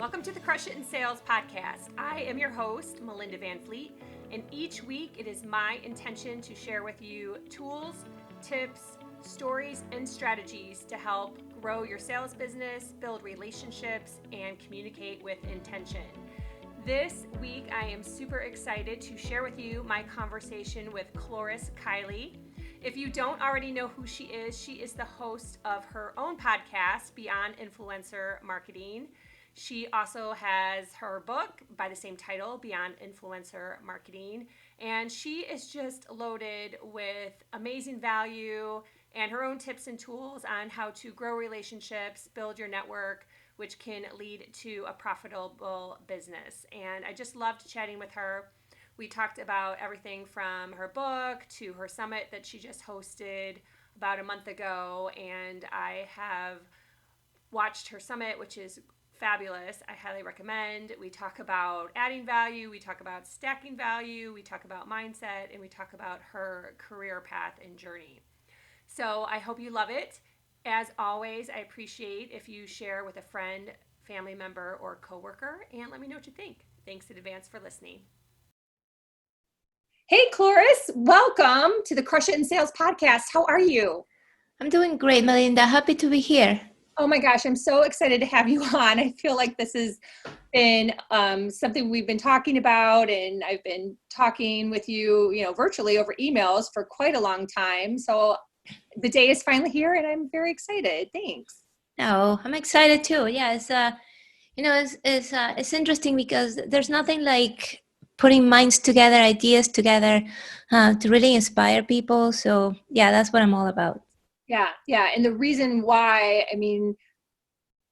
Welcome to the Crush It in Sales podcast. I am your host, Melinda Van Fleet, and each week it is my intention to share with you tools, tips, stories, and strategies to help grow your sales business, build relationships, and communicate with intention. This week, I am super excited to share with you my conversation with Cloris Kylie. If you don't already know who she is the host of her own podcast, Beyond Influencer Marketing. She also has her book by the same title, Beyond Influencer Marketing, and she is just loaded with amazing value and her own tips and tools on how to grow relationships, build your network, which can lead to a profitable business. And I just loved chatting with her. We talked about everything from her book to her summit that she just hosted about a month ago, and I have watched her summit, which is fabulous. I highly recommend. We talk about adding value, we talk about stacking value, we talk about mindset, and we talk about her career path and journey. So I hope you love it. As always, I appreciate if you share with a friend, family member, or coworker, and let me know what you think. Thanks in advance for listening. Hey, Cloris, welcome to the Crush It in Sales podcast. How are you? I'm doing great, Melinda. Happy to be here. Oh my gosh, I'm so excited to have you on. I feel like this has been something we've been talking about, and I've been talking with you, virtually over emails for quite a long time. So the day is finally here, and I'm very excited. Thanks. No, I'm excited too. Yeah, it's interesting because there's nothing like putting minds together, ideas together, to really inspire people. So yeah, that's what I'm all about. Yeah. And the reason why,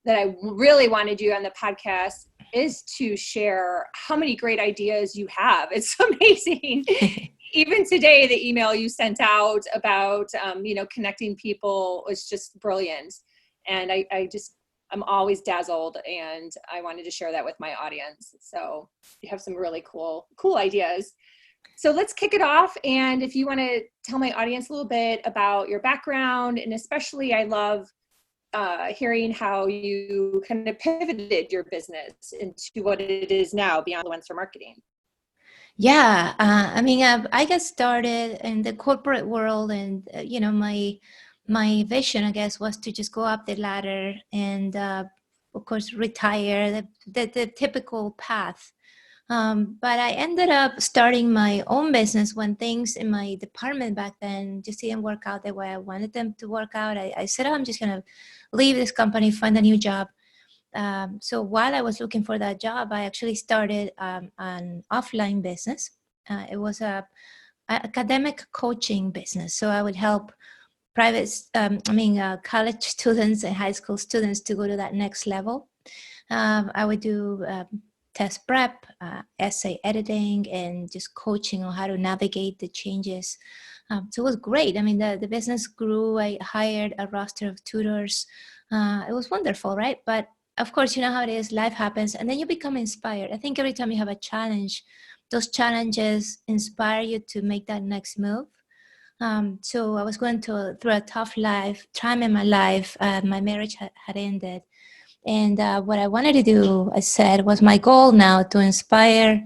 that I really wanted you on the podcast is to share how many great ideas you have. It's amazing. Even today, the email you sent out about, connecting people was just brilliant. And I'm always dazzled, and I wanted to share that with my audience. So you have some really cool ideas. So let's kick it off. And if you want to tell my audience a little bit about your background, and especially I love hearing how you kind of pivoted your business into what it is now, Beyond Influencer Marketing. Yeah, I got started in the corporate world, and my vision, I guess, was to just go up the ladder and, of course, retire, the typical path. But I ended up starting my own business when things in my department back then just didn't work out the way I wanted them to work out. I said, I'm just going to leave this company, find a new job. So while I was looking for that job, I actually started an offline business. It was a academic coaching business. So I would help college students and high school students to go to that next level. I would do test prep, essay editing, and just coaching on how to navigate the changes. So it was great. The business grew. I hired a roster of tutors. It was wonderful, right? But of course, you know how it is. Life happens, and then you become inspired. I think every time you have a challenge, those challenges inspire you to make that next move. So I was going through a tough time in my life. My marriage had ended. And what I wanted to do, I said, was my goal now to inspire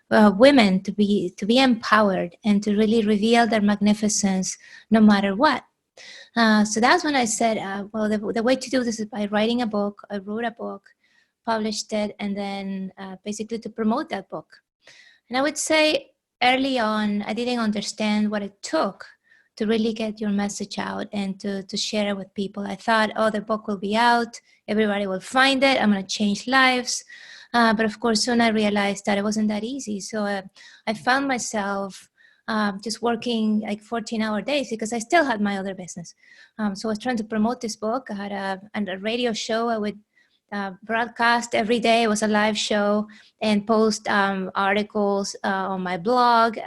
women to be empowered and to really reveal their magnificence no matter what. So that's when I said, the way to do this is by writing a book. I wrote a book, published it, and then basically to promote that book. And I would say early on, I didn't understand what it took to really get your message out and to share it with people. I thought, the book will be out, everybody will find it, I'm going to change lives. But of course, soon I realized that it wasn't that easy. So I found myself just working like 14-hour days because I still had my other business. So I was trying to promote this book. I had a radio show. I would broadcast every day. It was a live show, and post articles on my blog.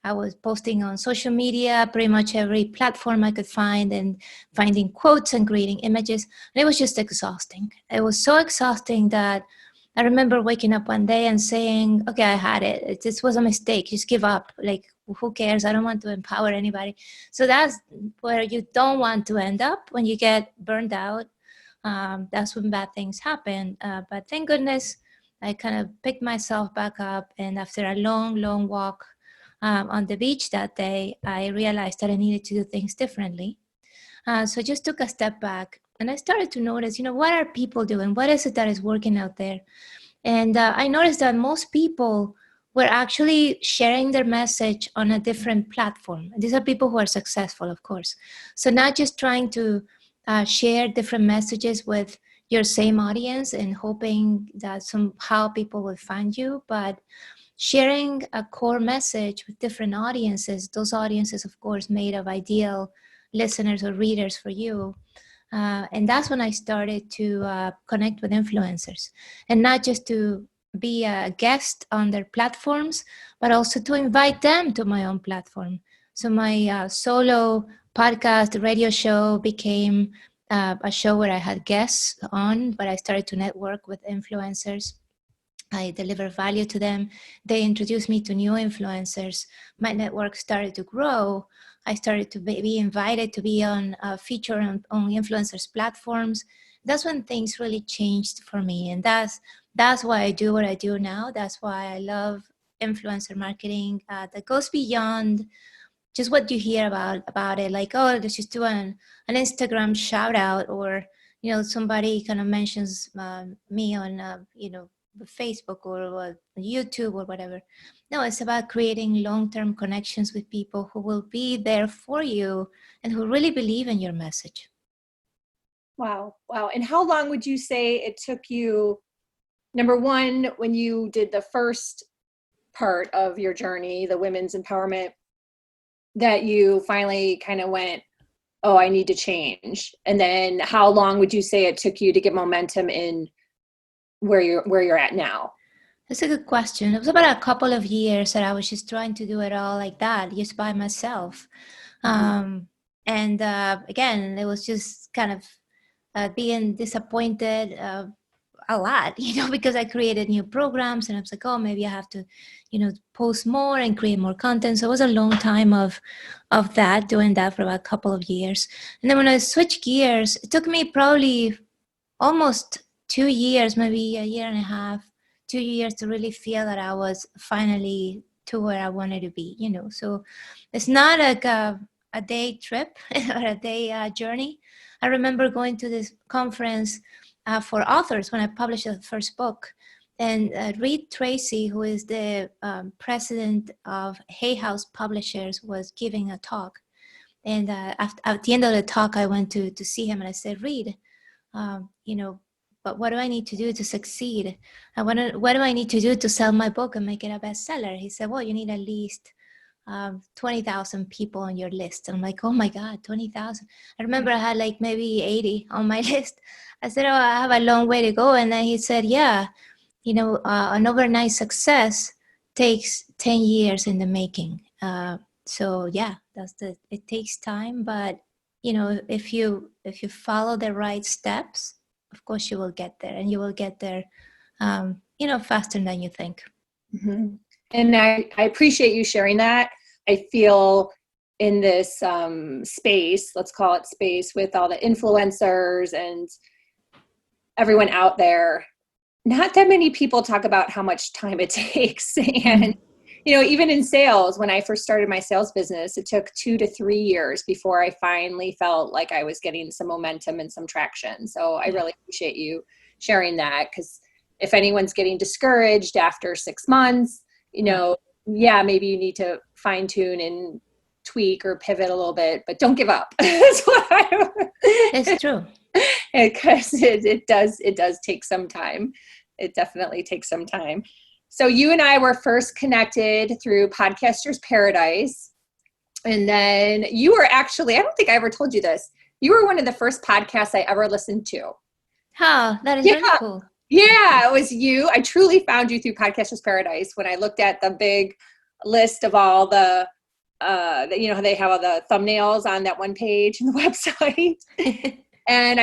I was posting on social media, pretty much every platform I could find, and finding quotes and creating images. And it was just exhausting. It was so exhausting that I remember waking up one day and saying, okay, I had it. This was a mistake. Just give up. Like, who cares? I don't want to empower anybody. So that's where you don't want to end up when you get burned out. That's when bad things happen. But thank goodness I kind of picked myself back up. And after a long, long walk on the beach that day, I realized that I needed to do things differently. So I just took a step back and I started to notice, what are people doing? What is it that is working out there? And I noticed that most people were actually sharing their message on a different platform. These are people who are successful, of course. So not just trying to share different messages with your same audience and hoping that somehow people will find you, but sharing a core message with different audiences, those audiences, of course, made of ideal listeners or readers for you. And that's when I started to connect with influencers, and not just to be a guest on their platforms, but also to invite them to my own platform. So my solo podcast radio show became a show where I had guests on, but I started to network with influencers. I deliver value to them. They introduced me to new influencers. My network started to grow. I started to be invited to be on feature on influencers platforms. That's when things really changed for me, and that's why I do what I do now. That's why I love influencer marketing. That goes beyond just what you hear about it, like, oh, let's just do an Instagram shout out, or somebody kind of mentions me on Facebook or YouTube or whatever. No, it's about creating long-term connections with people who will be there for you and who really believe in your message. Wow. And how long would you say it took you, number one, when you did the first part of your journey, the women's empowerment, that you finally kind of went, oh, I need to change? And then how long would you say it took you to get momentum in where you're at now? That's a good question. It was about a couple of years that I was just trying to do it all like that, just by myself. And again, it was just kind of being disappointed a lot, because I created new programs and I was like, oh, maybe I have to, post more and create more content. So it was a long time of that, doing that for about a couple of years. And then when I switched gears, it took me probably almost 2 years, maybe a year and a half, 2 years to really feel that I was finally to where I wanted to be, So it's not like a day trip or a day journey. I remember going to this conference for authors when I published the first book. And Reed Tracy, who is the president of Hay House Publishers, was giving a talk. And at the end of the talk, I went to see him and I said, Reed, but what do I need to do to succeed? What do I need to do to sell my book and make it a bestseller? He said, well, you need at least 20,000 people on your list. And I'm like, oh my God, 20,000. I remember I had like maybe 80 on my list. I said, oh, I have a long way to go. And then he said, yeah, an overnight success takes 10 years in the making. So yeah, it takes time, but if you follow the right steps, of course you will get there, and you will get there, faster than you think. Mm-hmm. And I appreciate you sharing that. I feel in this space, let's call it space, with all the influencers and everyone out there, not that many people talk about how much time it takes. And, even in sales, when I first started my sales business, it took 2 to 3 years before I finally felt like I was getting some momentum and some traction. So I really appreciate you sharing that, because if anyone's getting discouraged after 6 months, maybe you need to fine tune and tweak or pivot a little bit, but don't give up. That's what It's true. Because it does take some time. It definitely takes some time. So you and I were first connected through Podcasters Paradise. And then you were actually, I don't think I ever told you this, you were one of the first podcasts I ever listened to. Oh, that is really cool. Yeah, it was you. I truly found you through Podcasters Paradise when I looked at the big list of all the, they have all the thumbnails on that one page in the website. And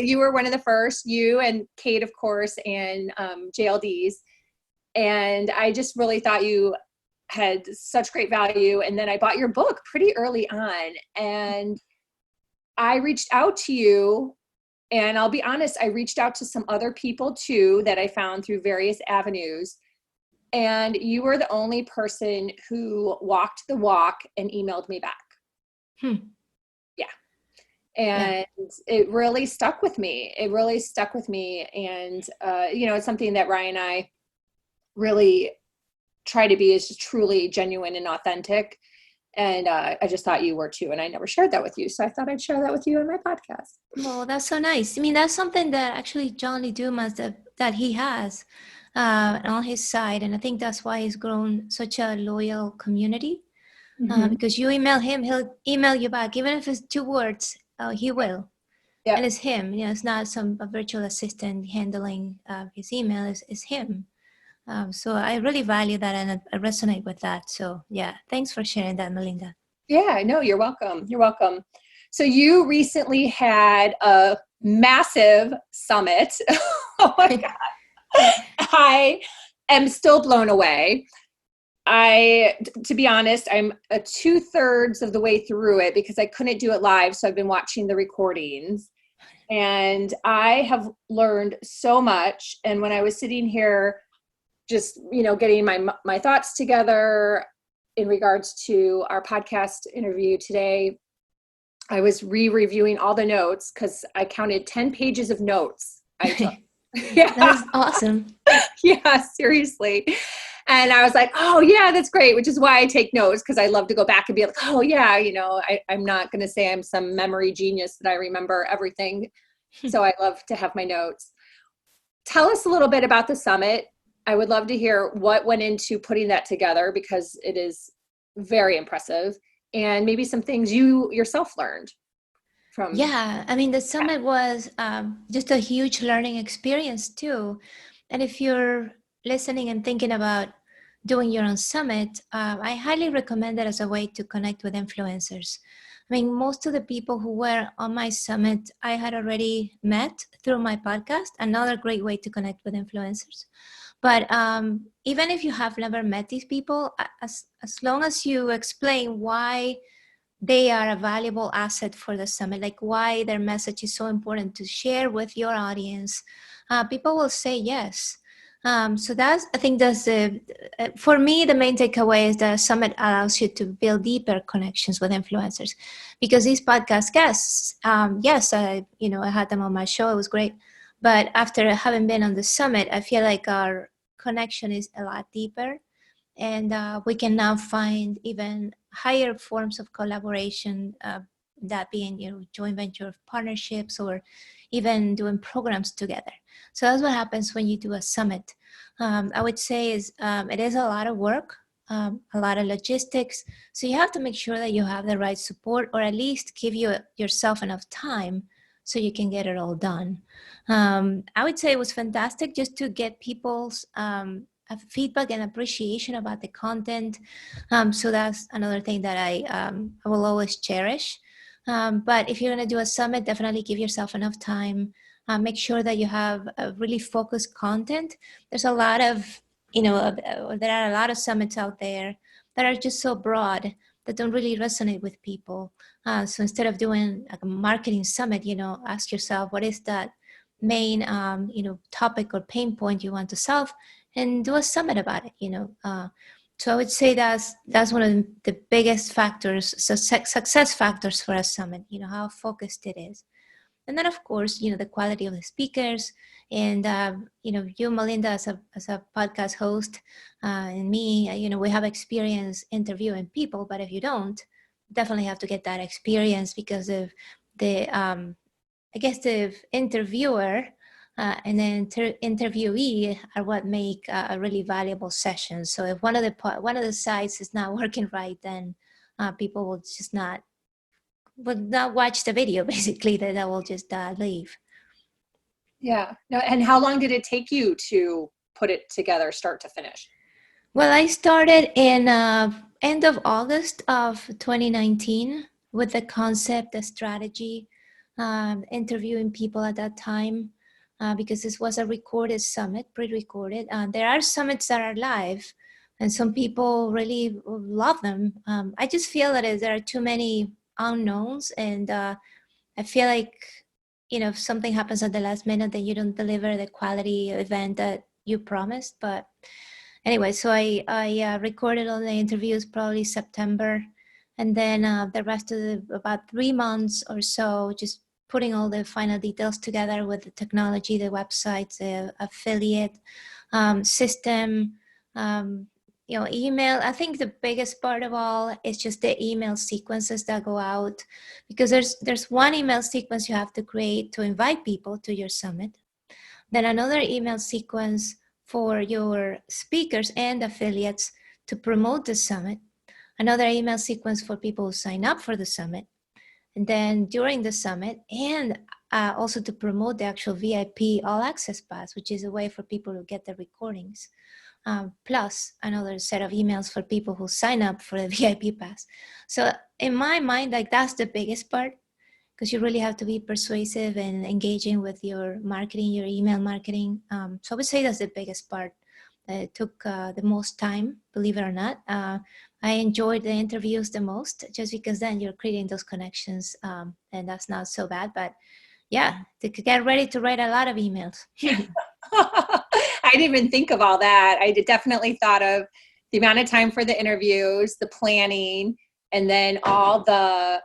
you were one of the first, you and Kate, of course, and JLDs. And I just really thought you had such great value. And then I bought your book pretty early on, and I reached out to you And I'll be honest, I reached out to some other people too that I found through various avenues. And you were the only person who walked the walk and emailed me back. Hmm. Yeah. And it really stuck with me. And, it's something that Ryan and I really try to be, is just truly genuine and authentic. And I just thought you were too. And I never shared that with you. So I thought I'd share that with you on my podcast. Well, that's so nice. I mean, that's something that actually John Lee Dumas that he has on his side. And I think that's why he's grown such a loyal community. Because you email him, he'll email you back. Even if it's 2 words, he will. Yep. And it's him. It's not a virtual assistant handling his email. It's him. So I really value that, and I resonate with that. So yeah, thanks for sharing that, Melinda. Yeah, no, you're welcome. You're welcome. So you recently had a massive summit. Oh my God. I am still blown away. To be honest, I'm 2/3 of the way through it because I couldn't do it live. So I've been watching the recordings, and I have learned so much. And when I was sitting here, just, getting my thoughts together in regards to our podcast interview today, I was reviewing all the notes because I counted 10 pages of notes I took. Yeah. That's awesome. Yeah, seriously. And I was like, oh yeah, that's great. Which is why I take notes, because I love to go back and be like, oh yeah, I'm not going to say I'm some memory genius that I remember everything. So I love to have my notes. Tell us a little bit about the summit. I would love to hear what went into putting that together, because it is very impressive, and maybe some things you yourself learned from. Yeah, I mean, the summit was just a huge learning experience too. And if you're listening and thinking about doing your own summit, I highly recommend it as a way to connect with influencers. I mean, most of the people who were on my summit, I had already met through my podcast. Another great way to connect with influencers. But even if you have never met these people, as long as you explain why they are a valuable asset for the summit, like why their message is so important to share with your audience, people will say yes. So I think that's for me, the main takeaway is the summit allows you to build deeper connections with influencers, because these podcast guests, yes, I had them on my show. It was great. But after having been on the summit, I feel like our connection is a lot deeper, and we can now find even higher forms of collaboration, that being joint venture partnerships, or even doing programs together. So that's what happens when you do a summit. I would say it is a lot of work, a lot of logistics. So you have to make sure that you have the right support, or at least give yourself enough time so you can get it all done. I would say it was fantastic just to get people's feedback and appreciation about the content. So that's another thing that I will always cherish. But if you're going to do a summit, definitely give yourself enough time. Make sure that you have a really focused content. There's a lot of, there are a lot of summits out there that are just so broad that don't really resonate with people. So instead of doing like a marketing summit, ask yourself, what is that main, topic or pain point you want to solve, and do a summit about it. So I would say that's one of the biggest factors, success factors for a summit, how focused it is. And then of course, the quality of the speakers, and you, Melinda, as a podcast host, and me, we have experience interviewing people. But if you don't, definitely have to get that experience, because of the I guess the interviewer and then interviewee are what make a really valuable session. So if one of the sides is not working right, then people will just not watch the video. Basically, they will just leave. Yeah. No. And how long did it take you to put it together, start to finish? Well, I started in end of August of 2019 with the concept, the strategy, interviewing people at that time, because this was a recorded summit, pre-recorded. There are summits that are live, and some people really love them. I just feel that there are too many unknowns, and I feel like, if something happens at the last minute, then you don't deliver the quality event that you promised. But anyway, so I recorded all the interviews probably September, and then the rest of about 3 months or so, just putting all the final details together with the technology, the websites, the affiliate system, email. I think the biggest part of all is just the email sequences that go out, because there's one email sequence you have to create to invite people to your summit, then another email sequence for your speakers and affiliates to promote the summit, another email sequence for people who sign up for the summit, and then during the summit, and also to promote the actual VIP All Access Pass, which is a way for people to get the recordings, plus another set of emails for people who sign up for the VIP Pass. So in my mind, like that's the biggest part, because you really have to be persuasive and engaging with your marketing, your email marketing. So I would say that's the biggest part. It took the most time, believe it or not. I enjoyed the interviews the most, just because then you're creating those connections, and that's not so bad. But yeah, to get ready to write a lot of emails. I didn't even think of all that. I definitely thought of the amount of time for the interviews, the planning, and then all the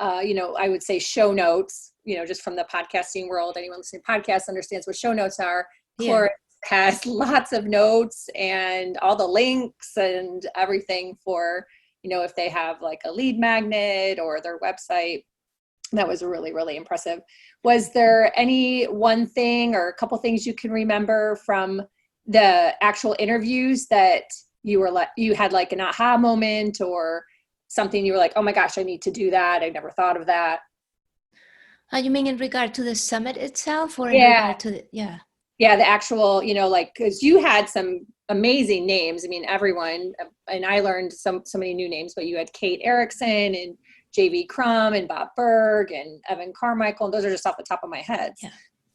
I would say show notes, just from the podcasting world. Anyone listening to podcasts understands what show notes are. Cloris has lots of notes and all the links and everything for, if they have like a lead magnet or their website. That was really, really impressive. Was there any one thing or a couple things you can remember from the actual interviews that you had like an aha moment, or something you were like, oh my gosh, I need to do that, I never thought of that? You mean in regard to the summit itself, or in regard to the, the actual, because you had some amazing names. I mean, everyone, and I learned so many new names, but you had Kate Erickson and JV Crum and Bob Berg and Evan Carmichael, and those are just off the top of my head.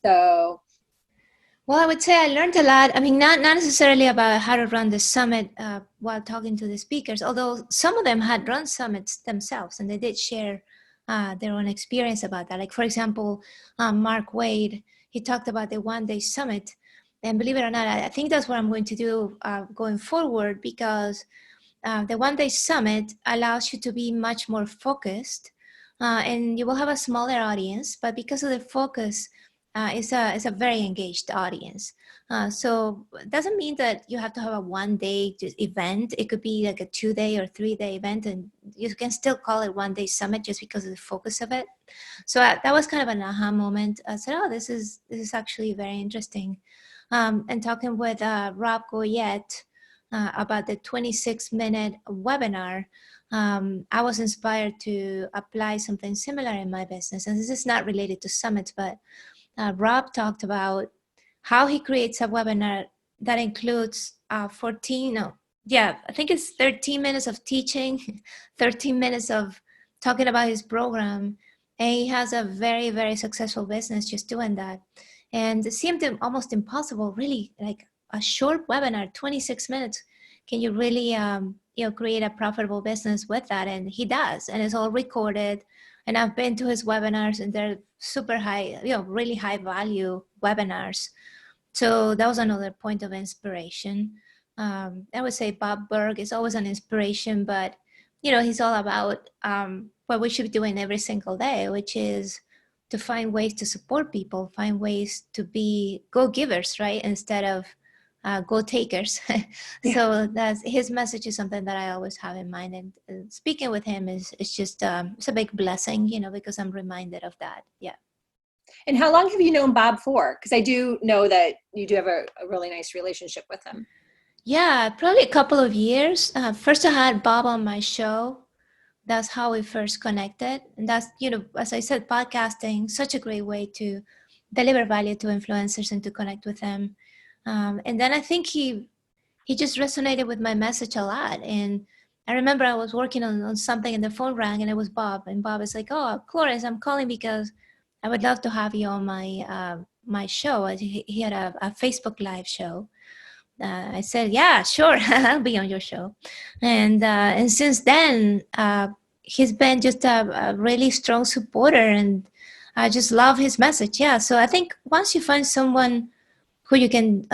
So, well, I would say I learned a lot. I mean, not necessarily about how to run the summit while talking to the speakers, although some of them had run summits themselves, and they did share their own experience about that. Like, for example, Mark Wade, he talked about the one-day summit. And believe it or not, I think that's what I'm going to do going forward, because the one-day summit allows you to be much more focused, and you will have a smaller audience, but because of the focus, it's a very engaged audience. So it doesn't mean that you have to have a one-day event. It could be like a 2-day or 3-day event, and you can still call it one-day summit just because of the focus of it. So that was kind of an aha moment. I said, oh, this is actually very interesting. And talking with Rob Goyette about the 26-minute webinar, I was inspired to apply something similar in my business. And this is not related to summits, but Rob talked about how he creates a webinar that includes I think it's 13 minutes of teaching, 13 minutes of talking about his program. And he has a very, very successful business just doing that. And it seemed almost impossible, really, like a short webinar, 26 minutes. Can you really, create a profitable business with that? And he does, and it's all recorded. And I've been to his webinars, and they're super high, really high value webinars. So that was another point of inspiration. I would say Bob Berg is always an inspiration, but, he's all about what we should be doing every single day, which is to find ways to support people, find ways to be go-givers, right? Instead of go-takers. So that's his message is something that I always have in mind. And speaking with him is just, it's a big blessing, because I'm reminded of that. Yeah. And how long have you known Bob for? Because I do know that you do have a really nice relationship with him. Yeah, probably a couple of years. First I had Bob on my show. That's how we first connected. And that's, as I said, podcasting, such a great way to deliver value to influencers and to connect with them. And then I think he just resonated with my message a lot. And I remember I was working on something and the phone rang, and it was Bob. And Bob is like, oh, Cloris, I'm calling because I would love to have you on my show. He had a Facebook Live show. I said, yeah, sure, I'll be on your show. And since then, he's been just a really strong supporter. And I just love his message. Yeah. So I think once you find someone who you can,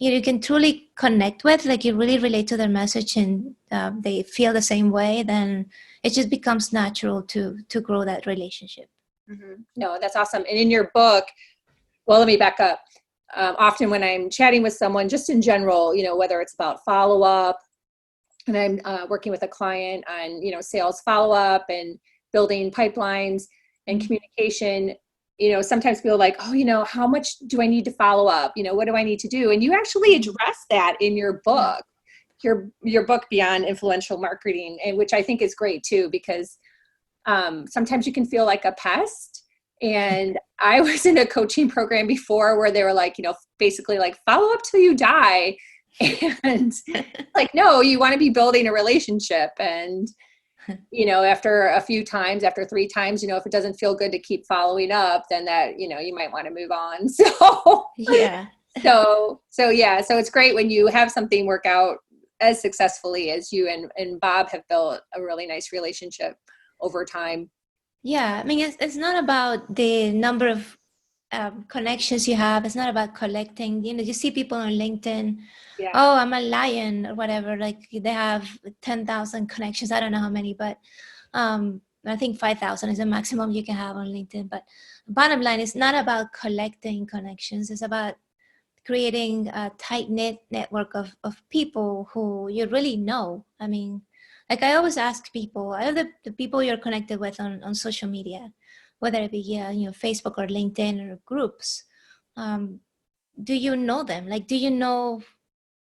you can truly connect with, like you really relate to their message and they feel the same way, then it just becomes natural to grow that relationship. Mm-hmm. No, that's awesome. And in your book, well, let me back up. Often when I'm chatting with someone, just in general, whether it's about follow-up, and I'm working with a client on, sales follow-up and building pipelines and communication, sometimes people are like, oh, how much do I need to follow up? What do I need to do? And you actually address that in your book, your book, Beyond Influential Marketing, and which I think is great too, because sometimes you can feel like a pest. And I was in a coaching program before where they were like, basically like follow up till you die. And like, no, you want to be building a relationship. And, after a few times, after 3 times, if it doesn't feel good to keep following up, then that, you might want to move on. So, yeah. So it's great when you have something work out as successfully as you and Bob have built a really nice relationship over time. Yeah. I mean, it's not about the number of connections you have. It's not about collecting. You see people on LinkedIn. Yeah. Oh, I'm a lion or whatever. Like they have 10,000 connections. I don't know how many, but I think 5,000 is the maximum you can have on LinkedIn. But bottom line, it's not about collecting connections. It's about creating a tight-knit network of people who you really know. I mean, like I always ask people, out of the people you're connected with on social media, whether it be Facebook or LinkedIn or groups, do you know them? Like, do you know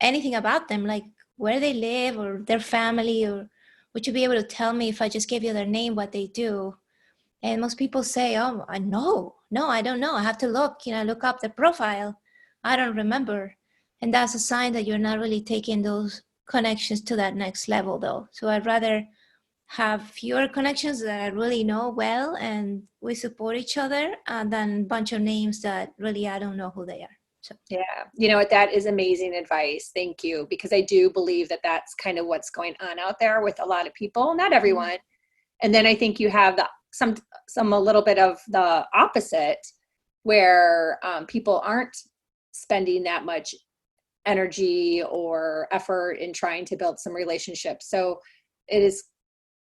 anything about them, like where they live or their family, or would you be able to tell me if I just gave you their name, what they do? And most people say, oh, I know. No, I don't know. I have to look up the profile. I don't remember. And that's a sign that you're not really taking those connections to that next level though. So I'd rather have fewer connections that I really know well and we support each other than a bunch of names that really I don't know who they are. So yeah, that is amazing advice. Thank you. Because I do believe that that's kind of what's going on out there with a lot of people, not everyone. And then I think you have some a little bit of the opposite where people aren't spending that much energy or effort in trying to build some relationships. So it is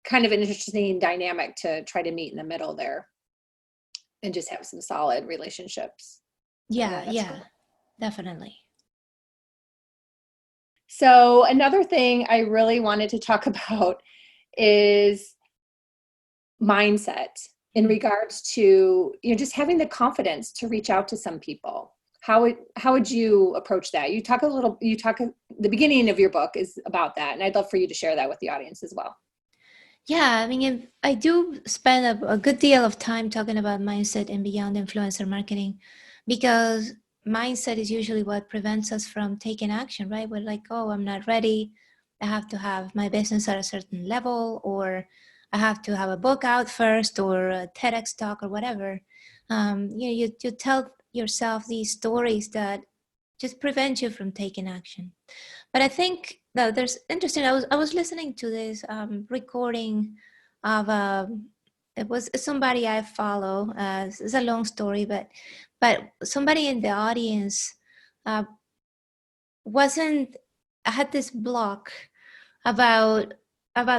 kind of an interesting dynamic to try to meet in the middle there and just have some solid relationships. Yeah, cool. Definitely. So another thing I really wanted to talk about is mindset in regards to just having the confidence to reach out to some people. How would you approach that? The beginning of your book is about that, and I'd love for you to share that with the audience as well. Yeah, I mean, I do spend a good deal of time talking about mindset and beyond influencer marketing, because mindset is usually what prevents us from taking action, right? We're like, oh, I'm not ready. I have to have my business at a certain level, or I have to have a book out first, or a TEDx talk, or whatever. You tell yourself these stories that just prevent you from taking action. But I think that there's interesting. I was listening to this recording of it was somebody I follow. It's a long story, but somebody in the audience uh, wasn't had this block about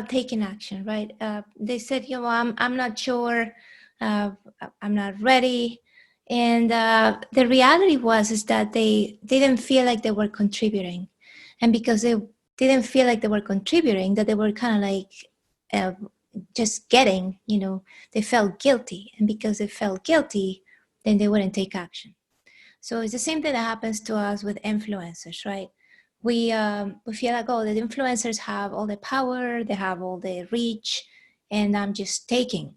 taking action. Right? They said, I'm not sure. I'm not ready. And the reality is that they didn't feel like they were contributing. And because they didn't feel like they were contributing, that they were kind of like just getting, they felt guilty. And because they felt guilty, then they wouldn't take action. So it's the same thing that happens to us with influencers, right? We feel like, oh, the influencers have all the power, they have all the reach, and I'm just taking.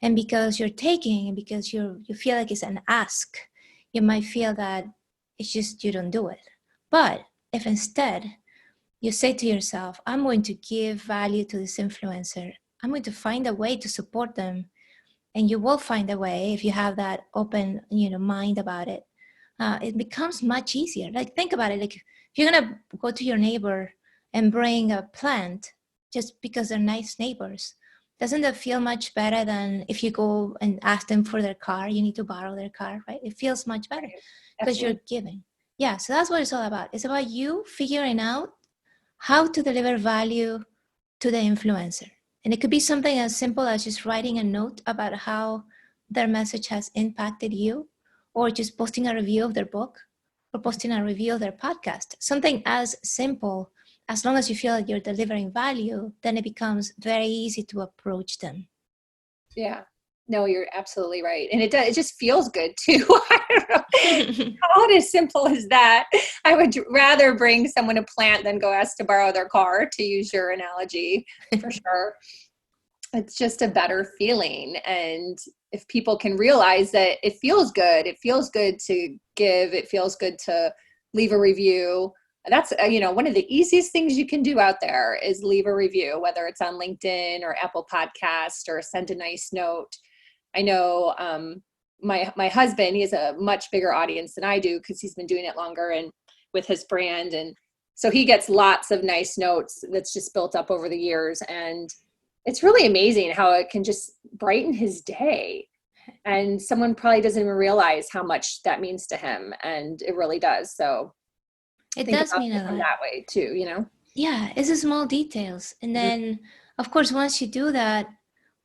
And because you're taking, and because you feel like it's an ask, you might feel that it's just you don't do it. But if instead you say to yourself, I'm going to give value to this influencer, I'm going to find a way to support them, and you will find a way if you have that open mind about it. It becomes much easier. Like, think about it. Like, if you're gonna go to your neighbor and bring a plant just because they're nice neighbors, Doesn't that feel much better than if you go and ask them for their car? You need to borrow their car, right? It feels much better because you're giving. Yeah, so that's what it's all about. It's about you figuring out how to deliver value to the influencer. And it could be something as simple as just writing a note about how their message has impacted you, or just posting a review of their book, or posting a review of their podcast. Something as simple. As long as you feel like you're delivering value, then it becomes very easy to approach them. Yeah. No, you're absolutely right. And it just feels good too. I don't know how as simple as that. I would rather bring someone a plant than go ask to borrow their car, to use your analogy, for sure. It's just a better feeling. And if people can realize that it feels good to give, it feels good to leave a review. That's, one of the easiest things you can do out there is leave a review, whether it's on LinkedIn or Apple Podcast, or send a nice note. I know my husband, he has a much bigger audience than I do because he's been doing it longer and with his brand. And so he gets lots of nice notes that's just built up over the years. And it's really amazing how it can just brighten his day. And someone probably doesn't even realize how much that means to him. And it really does. So it does mean a lot that way too, Yeah, it's the small details. And then, of course, once you do that,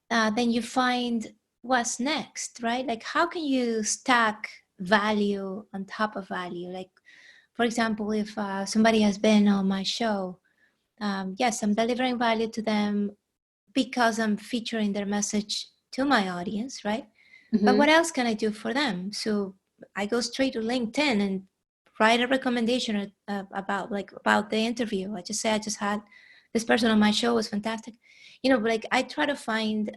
then you find what's next, right? Like, how can you stack value on top of value? Like, for example, if somebody has been on my show, yes, I'm delivering value to them because I'm featuring their message to my audience, right? But what else can I do for them? So I go straight to LinkedIn and write a recommendation about the interview. I just say, I just had this person on my show, was fantastic. Like, I try to find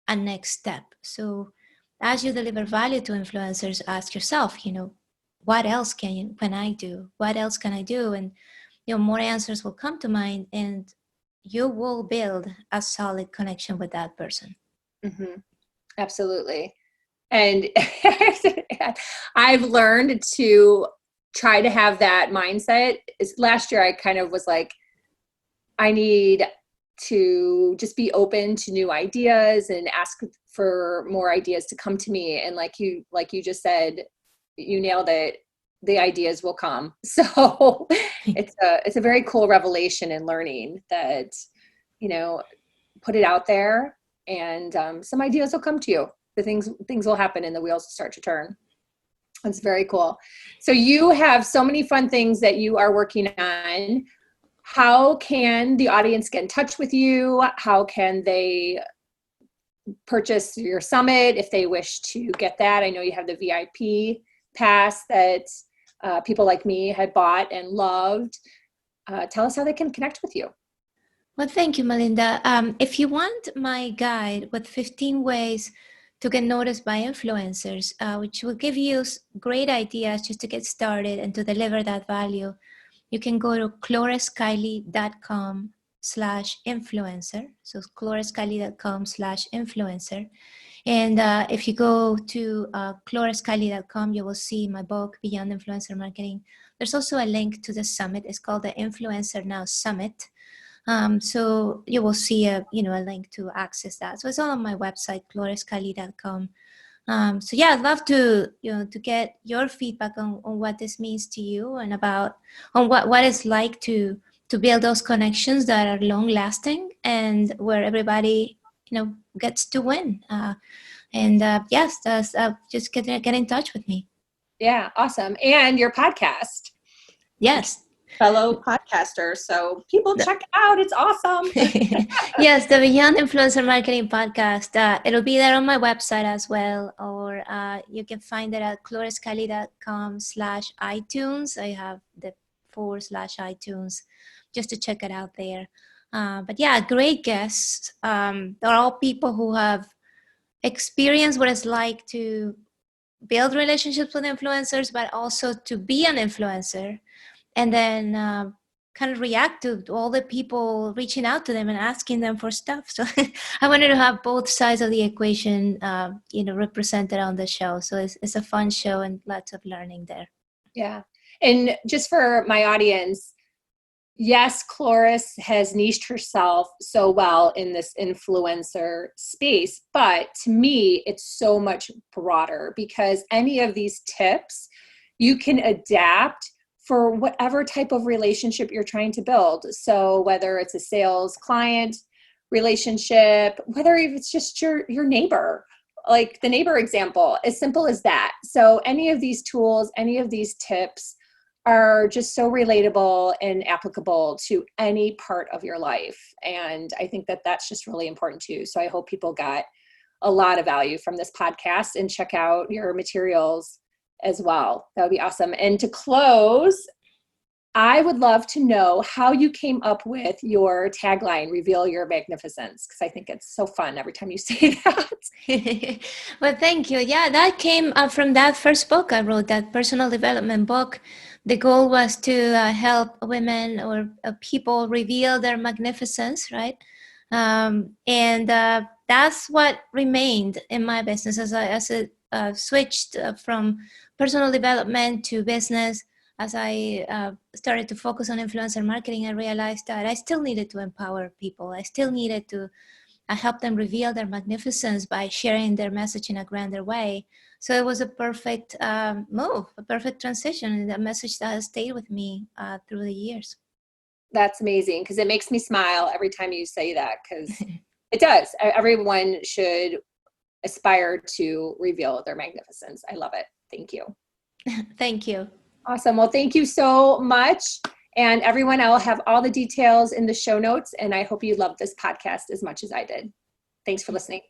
a next step. So as you deliver value to influencers, ask yourself, what else can I do? What else can I do? And, more answers will come to mind, and you will build a solid connection with that person. Absolutely. And I've learned to try to have that mindset. Last year, I kind of was like, I need to just be open to new ideas and ask for more ideas to come to me. And like you just said, you nailed it. The ideas will come. So it's a very cool revelation in learning that, put it out there, and some ideas will come to you. The things will happen, and the wheels will start to turn. That's very cool. So you have so many fun things that you are working on. How can the audience get in touch with you? How can they purchase your summit if they wish to get that? I know you have the VIP pass that people like me had bought and loved. Tell us how they can connect with you. Well, thank you, Melinda. If you want my guide with 15 ways to get noticed by influencers, which will give you great ideas just to get started and to deliver that value, you can go to ClorisKylie.com/influencer. So ClorisKylie.com/influencer. And if you go to ClorisKylie.com, you will see my book, Beyond Influencer Marketing. There's also a link to the summit. It's called the Influencer Now Summit. So you will see a link to access that. So it's all on my website, ClorisKylie.com. So yeah, I'd love to get your feedback on what this means to you, and on what it's like to build those connections that are long lasting and where everybody gets to win. Yes, just get in touch with me. Yeah, awesome. And your podcast. Yes. Fellow podcasters. So people check it out. It's awesome. Yes, the Beyond Influencer Marketing podcast. It'll be there on my website as well, or you can find it at ClorisKylie.com/iTunes. I have the /iTunes just to check it out there. But yeah, great guests. They're all people who have experienced what it's like to build relationships with influencers, but also to be an influencer. And then kind of react to all the people reaching out to them and asking them for stuff. So I wanted to have both sides of the equation, represented on the show. So it's a fun show and lots of learning there. Yeah. And just for my audience, yes, Cloris has niched herself so well in this influencer space, but to me, it's so much broader because any of these tips you can adapt for whatever type of relationship you're trying to build. So whether it's a sales client relationship, whether it's just your neighbor, like the neighbor example, as simple as that. So any of these tools, any of these tips are just so relatable and applicable to any part of your life. And I think that that's just really important too. So I hope people got a lot of value from this podcast and check out your materials as well. That would be awesome. And to close, I would love to know how you came up with your tagline, reveal your magnificence, because I think it's so fun every time you say that. Well, thank you. Yeah, that came up from that first book I wrote, that personal development book. The goal was to help women or people reveal their magnificence, right? And that's what remained in my business as I switched from personal development to business. As I started to focus on influencer marketing, I realized that I still needed to empower people. I still needed to help them reveal their magnificence by sharing their message in a grander way. So it was a perfect move, a perfect transition, and a message that has stayed with me through the years. That's amazing, because it makes me smile every time you say that, because it does. Everyone should aspire to reveal their magnificence. I love it. Thank you. Thank you. Awesome. Well, thank you so much. And everyone, I'll have all the details in the show notes. And I hope you loved this podcast as much as I did. Thanks for listening.